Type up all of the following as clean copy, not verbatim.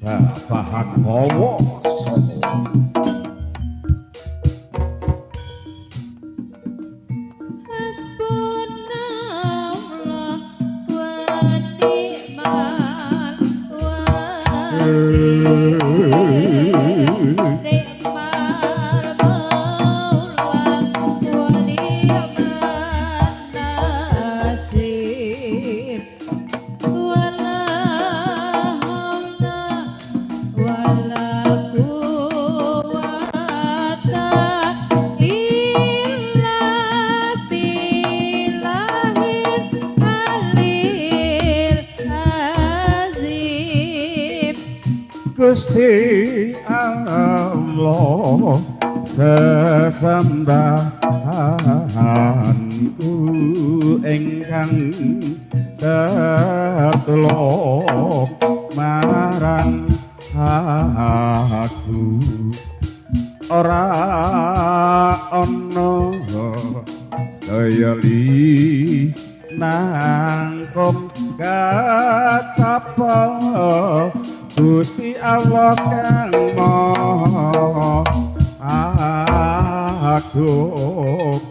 bahan hawa Gusti Allah sesembahanku ingkang tetulok marang aku ora ana daya li nangkum kacapa Gusti Allah kang maha agung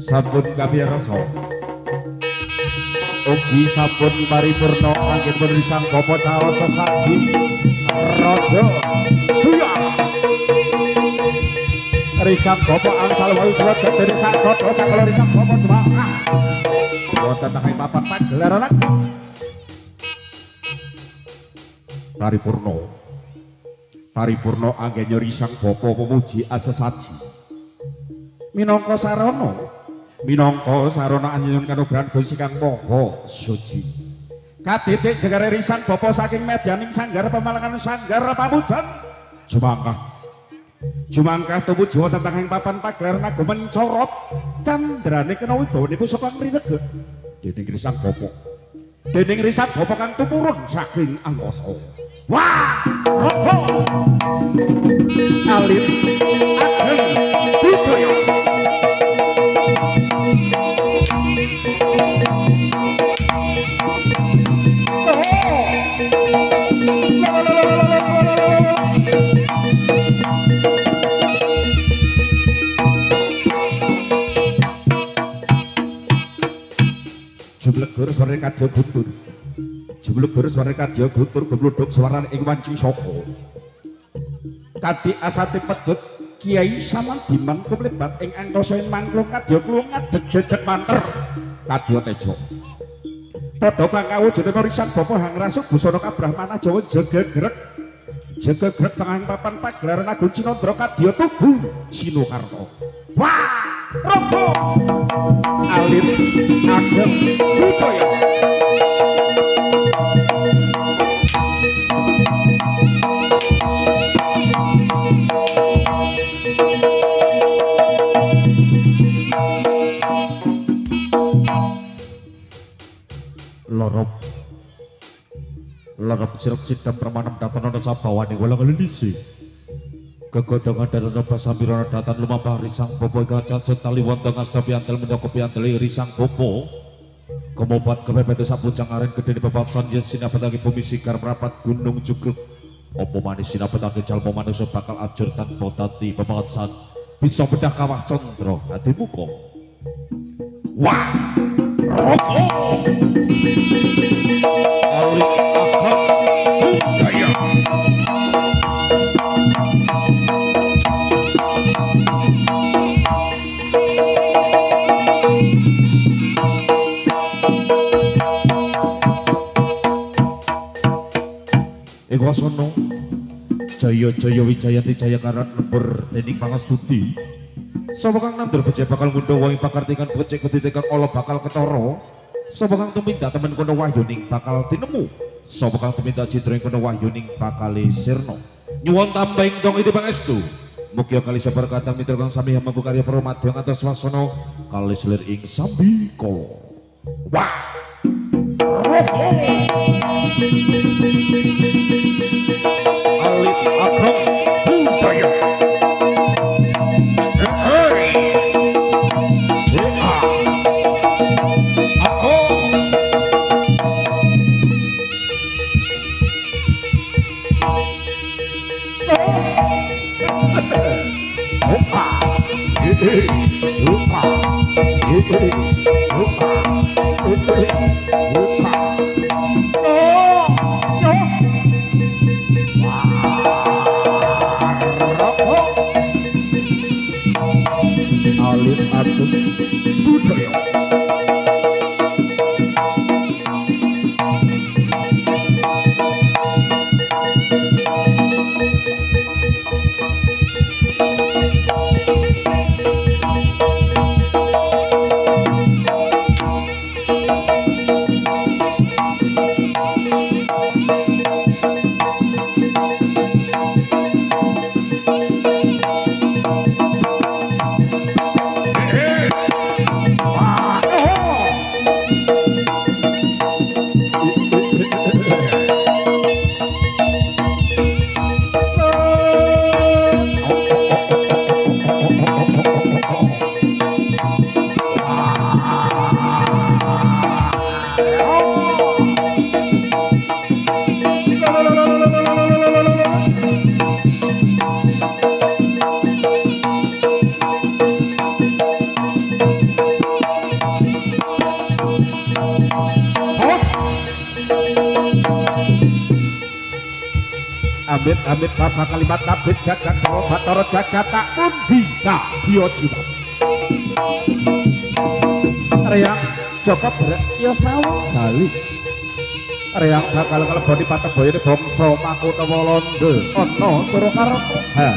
sampun kami rasa ugi sampun paripurna kangge pun Sang Bapa Caos sesaji Raja Suya Risang Bapa angsal wayu juwat dari sak sodo sakala Risang Bapa jemaah wonten tengahing papan pagelaran paripurna anggenyo Risang Bapa pemuji asesaji minangka sarana anjeun kanugrahan Gusti Kang Maha Suci katitik jegare Risang Bapa saking medyaning sanggar pemalangan sanggar pamujan jumangkah tumuju wonten tengahing papan pagelaran agung mencorot candrane kena wibawanipun saka ngrinege dening Risang Bapa kang tumurun saking angkasa wah robo alit ageng budaya Jumlegur suara kadya gutur Jumlegur suara kadya gutur gebluduk suara ing wancing soko kadi asati pejut Kiai Samandiman kumlebat ing angkasa ing mangklung kadya kula ngadeg jejeg manter kadya tejo padha kang kawujudana Risang Bapa hangrasuk busana kabrahmana Jawa jegegrek tengahing papan pagelaran agung Cinandra kadya tugu Sinokarta wah robo alit ageng budaya lorop sirap sidam permanam datan ana sabawani wala ngelindisi kegodongan datan basamirana datan lumampah Risang Bapa kacacut tali wonten astapi antel menyokopi anteli Risang Bapa kemobat kepepet sapujang aren gede di bebasan yen sinabatake bumi sikar merapat gunung jugruk Apa manis sinapetake jalma manusa bakal ajur tanpa tati pemangsan bisa bedah kawah condro ati muka. Wah, roko Ali Agam Budaya. Ing wasana Jaya-jaya Wijayanti Jayakaran lembur dening pangastuti. Sapa kang nandur becik bakal ngundha wae pakartingan becik gedhe kang ala bakal ketara. Sapa kang tumindak temen kono wahyuning bakal tinemu. Sapa kang tumindak citra ing kono wahyuning bakal sirna. Nyuwun tambah ingkang iti pangestu. Mugi kali sabar katang mitra kang sami hamangku karya pramadya ngantos wasana kali selir ing sambikala. Wah. Ali Agam Budaya. Ali Agam Budaya. Amit-amit pasal kalimat nabit jagat karo batara jagat tak undi tak biyo jiwa. Reyang Joko berat ya sawo bali. Reyang bakal keleboni pateboyone bangsa Makutha Walanda ana Surakarta. Ha.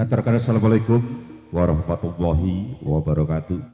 Ngaturkan assalamualaikum warahmatullahi wabarakatuh.